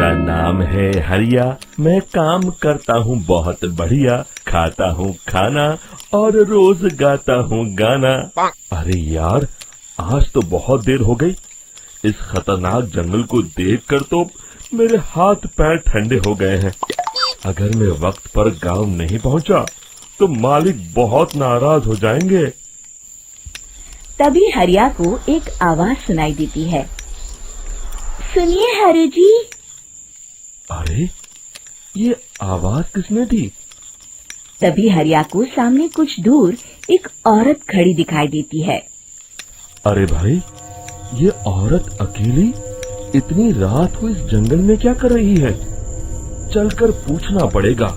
मेरा नाम है हरिया, मैं काम करता हूँ बहुत बढ़िया, खाता हूँ खाना और रोज गाता हूँ गाना। अरे यार, आज तो बहुत देर हो गई। इस खतरनाक जंगल को देखकर तो मेरे हाथ पैर ठंडे हो गए हैं। अगर मैं वक्त पर गांव नहीं पहुंचा तो मालिक बहुत नाराज हो जाएंगे। तभी हरिया को एक आवाज सुनाई देती है। सुनिए हरु जी। अरे, ये आवाज किसने दी? तभी हरिया को सामने कुछ दूर एक औरत खड़ी दिखाई देती है। अरे भाई, ये औरत अकेली इतनी रात को इस जंगल में क्या कर रही है? चलकर पूछना पड़ेगा।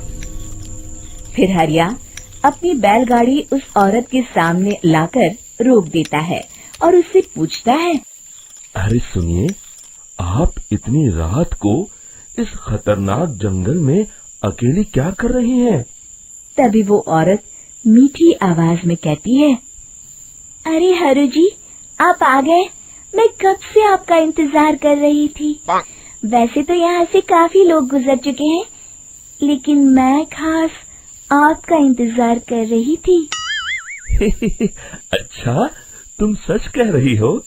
फिर हरिया अपनी बैलगाड़ी उस औरत के सामने लाकर रोक देता है और उससे पूछता है। अरे सुनिए, आप इतनी रात को इस खतरनाक जंगल में अकेली क्या कर रही हैं? तभी वो औरत मीठी आवाज में कहती है। अरे हरु जी, आप आ गए। मैं कब से आपका इंतजार कर रही थी। वैसे तो यहाँ से काफी लोग गुजर चुके हैं, लेकिन मैं खास आपका इंतजार कर रही थी। अच्छा, तुम सच कह रही हो?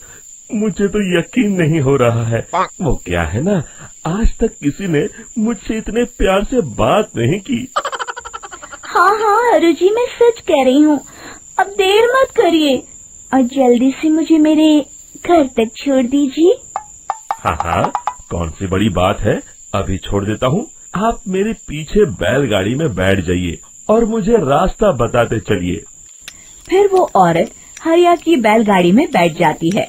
मुझे तो यकीन नहीं हो रहा है। वो क्या है ना, आज तक किसी ने मुझसे इतने प्यार से बात नहीं की। हाँ हाँ हरु जी, मैं सच कह रही हूँ। अब देर मत करिए और जल्दी से मुझे मेरे घर तक छोड़ दीजिए। हाँ हाँ, कौन सी बड़ी बात है, अभी छोड़ देता हूँ। आप मेरे पीछे बैलगाड़ी में बैठ जाइए और मुझे रास्ता बताते चलिए। फिर वो औरत हरिया की बैलगाड़ी में बैठ जाती है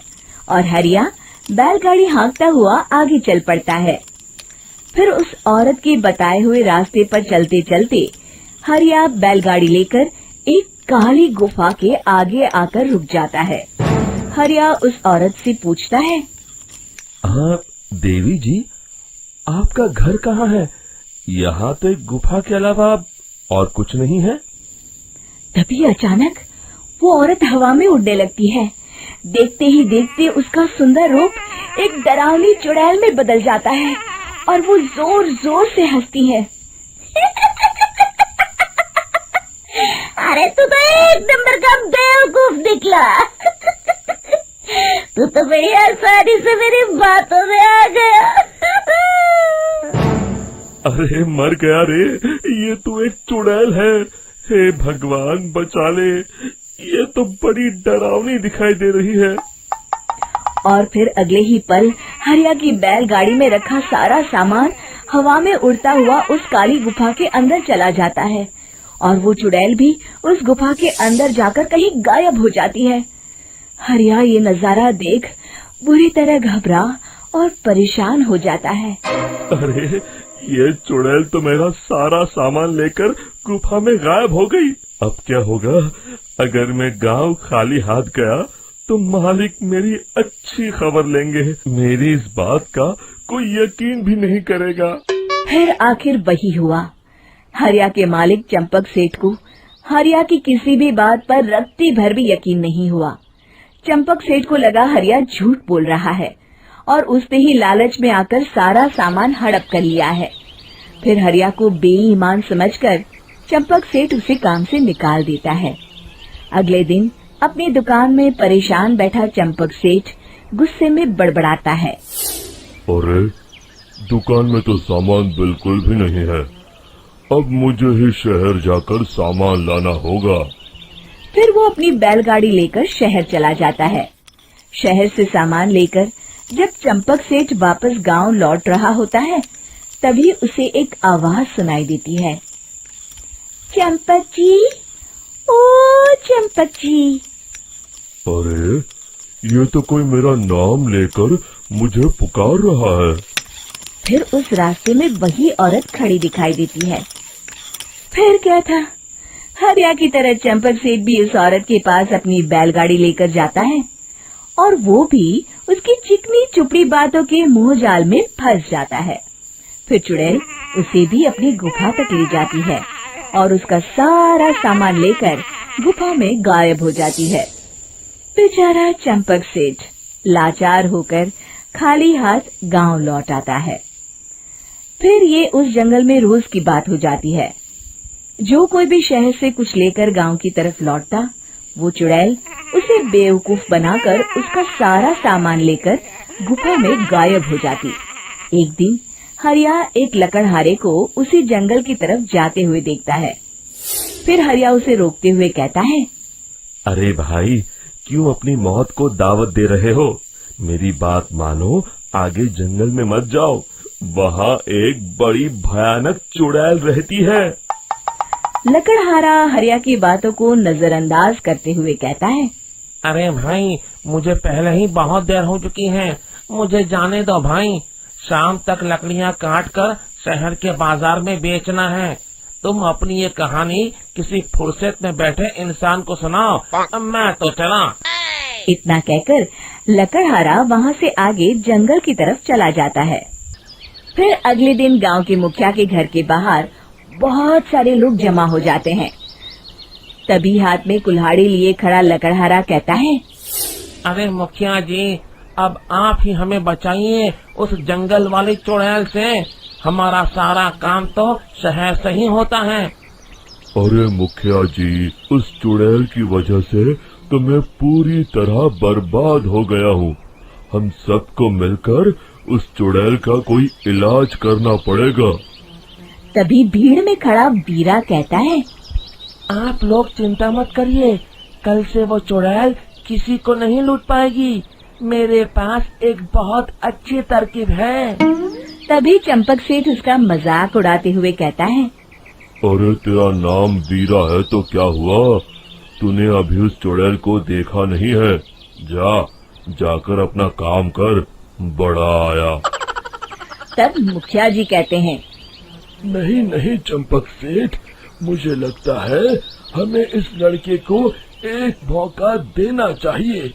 और हरिया बैलगाड़ी हाँकता हुआ आगे चल पड़ता है। फिर उस औरत के बताए हुए रास्ते पर चलते चलते हरिया बैलगाड़ी लेकर एक काली गुफा के आगे आकर रुक जाता है। हरिया उस औरत से पूछता है। हाँ देवी जी, आपका घर कहाँ है? यहाँ तो एक गुफा के अलावा और कुछ नहीं है। तभी अचानक वो औरत हवा में उड़ने लगती है। देखते ही देखते उसका सुंदर रूप एक डरावनी चुड़ैल में बदल जाता है और वो जोर जोर से हंसती है। अरे तू तो एक नंबर का बेवकूफ निकला। तू तो बड़ी आसानी से मेरी बातों में आ गया। अरे मर गया रे, ये तो एक चुड़ैल है। हे भगवान बचा ले, ये तो बड़ी डरावनी दिखाई दे रही है। और फिर अगले ही पल हरिया की बैलगाड़ी में रखा सारा सामान हवा में उड़ता हुआ उस काली गुफा के अंदर चला जाता है और वो चुड़ैल भी उस गुफा के अंदर जाकर कहीं गायब हो जाती है। हरिया ये नजारा देख बुरी तरह घबरा और परेशान हो जाता है। अरे, ये चुड़ैल तो मेरा सारा सामान लेकर गुफा में गायब हो गई। अब क्या होगा? अगर मैं गांव खाली हाथ गया तो मालिक मेरी अच्छी खबर लेंगे। मेरी इस बात का कोई यकीन भी नहीं करेगा। फिर आखिर वही हुआ। हरिया के मालिक चंपक सेठ को हरिया की किसी भी बात पर रत्ती भर भी यकीन नहीं हुआ। चंपक सेठ को लगा हरिया झूठ बोल रहा है और उसने ही लालच में आकर सारा सामान हड़प कर लिया है। फिर हरिया को बेईमान समझकर चंपक सेठ उसे काम से निकाल देता है। अगले दिन अपनी दुकान में परेशान बैठा चंपक सेठ गुस्से में बड़बड़ाता है। अरे, दुकान में तो सामान बिल्कुल भी नहीं है। अब मुझे ही शहर जाकर सामान लाना होगा। फिर वो अपनी बैलगाड़ी लेकर शहर चला जाता है। शहर से सामान लेकर जब चंपक सेठ वापस गांव लौट रहा होता है, तभी उसे एक आवाज सुनाई देती है। चंपक जी, ओ चंपक जी। अरे, ये तो कोई मेरा नाम लेकर मुझे पुकार रहा है। फिर उस रास्ते में वही औरत खड़ी दिखाई देती है। फिर क्या था, हरिया की तरह चंपक सेठ भी उस औरत के पास अपनी बैलगाड़ी लेकर जाता है और वो भी उसकी चिकनी चुपड़ी बातों के मोह जाल में फंस जाता है। फिर चुड़ैल उसे भी अपनी गुफा तक ले जाती है और उसका सारा सामान लेकर गुफा में गायब हो जाती है। बेचारा चंपक सेठ लाचार होकर खाली हाथ गांव लौट आता है। फिर ये उस जंगल में रोज की बात हो जाती है। जो कोई भी शहर से कुछ लेकर गांव की तरफ लौटता, वो चुड़ैल उसे बेवकूफ बनाकर उसका सारा सामान लेकर गुफा में गायब हो जाती। एक दिन हरिया एक लकड़हारे को उसी जंगल की तरफ जाते हुए देखता है। फिर हरिया उसे रोकते हुए कहता है, अरे भाई, क्यों अपनी मौत को दावत दे रहे हो? मेरी बात मानो, आगे जंगल में मत जाओ, वहाँ एक बड़ी भयानक चुड़ैल रहती है। लकड़हारा हरिया की बातों को नजरअंदाज करते हुए कहता है, अरे भाई, मुझे पहले ही बहुत देर हो चुकी है, मुझे जाने दो भाई। शाम तक लकड़ियाँ काट कर शहर के बाजार में बेचना है। तुम अपनी ये कहानी किसी फुर्सत में बैठे इंसान को सुनाओ, मैं तो चला। इतना कहकर लकड़हारा वहाँ से आगे जंगल की तरफ चला जाता है। फिर अगले दिन गांव के मुखिया के घर के बाहर बहुत सारे लोग जमा हो जाते हैं। तभी हाथ में कुल्हाड़ी लिए खड़ा लकड़हारा कहता है, अरे मुखिया जी, अब आप ही हमें बचाइए उस जंगल वाली चुड़ैल से। हमारा सारा काम तो शहर से ही होता है। अरे मुखिया जी, उस चुड़ैल की वजह से तो मैं पूरी तरह बर्बाद हो गया हूँ। हम सबको मिलकर उस चुड़ैल का कोई इलाज करना पड़ेगा। तभी भीड़ में खड़ा बीरा कहता है, आप लोग चिंता मत करिए, कल से वो चुड़ैल किसी को नहीं लूट पाएगी। मेरे पास एक बहुत अच्छी तरकीब है। तभी चंपक सेठ उसका मजाक उड़ाते हुए कहता है, अरे तेरा नाम वीरा है तो क्या हुआ? तूने अभी उस चुड़ैल को देखा नहीं है? जाकर अपना काम कर, बड़ा आया। तब मुखिया जी कहते हैं, नहीं नहीं चंपक सेठ, मुझे लगता है हमें इस लड़के को एक मौका देना चाहिए।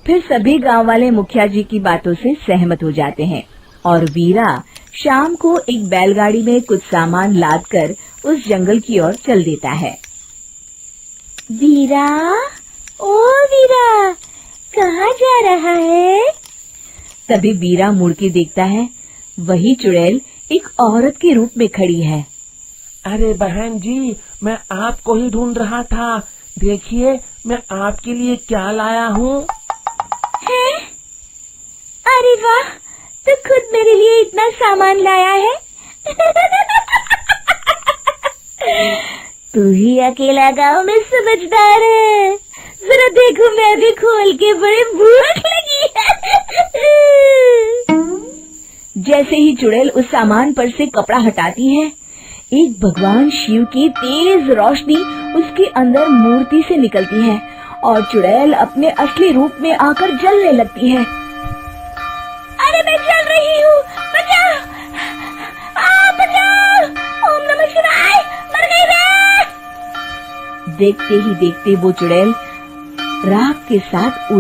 फिर सभी गांव वाले मुखिया जी की बातों से सहमत हो जाते हैं और वीरा शाम को एक बैलगाड़ी में कुछ सामान लादकर उस जंगल की ओर चल देता है। वीरा, ओ वीरा, कहाँ जा रहा है? तभी वीरा मुड़ के देखता है, वही चुड़ैल एक औरत के रूप में खड़ी है। अरे बहन जी, मैं आपको ही ढूंढ रहा था। देखिए, मैं आपके लिए क्या लाया हूँ। अरे वाह, तो खुद मेरे लिए इतना सामान लाया है। तू ही अकेला गांव में समझदार है। जरा देखो, मैं भी खोल के, बड़े भूख लगी है। जैसे ही चुड़ैल उस सामान पर से कपड़ा हटाती है, एक भगवान शिव की तेज रोशनी उसके अंदर मूर्ति से निकलती है और चुड़ैल अपने असली रूप में आकर जलने लगती है। अरे मैं जल रही हूँ, बचाओ! बचाओ! ओम नमः शिवाय, मर गई मैं! देखते ही देखते वो चुड़ैल राख के साथ उड़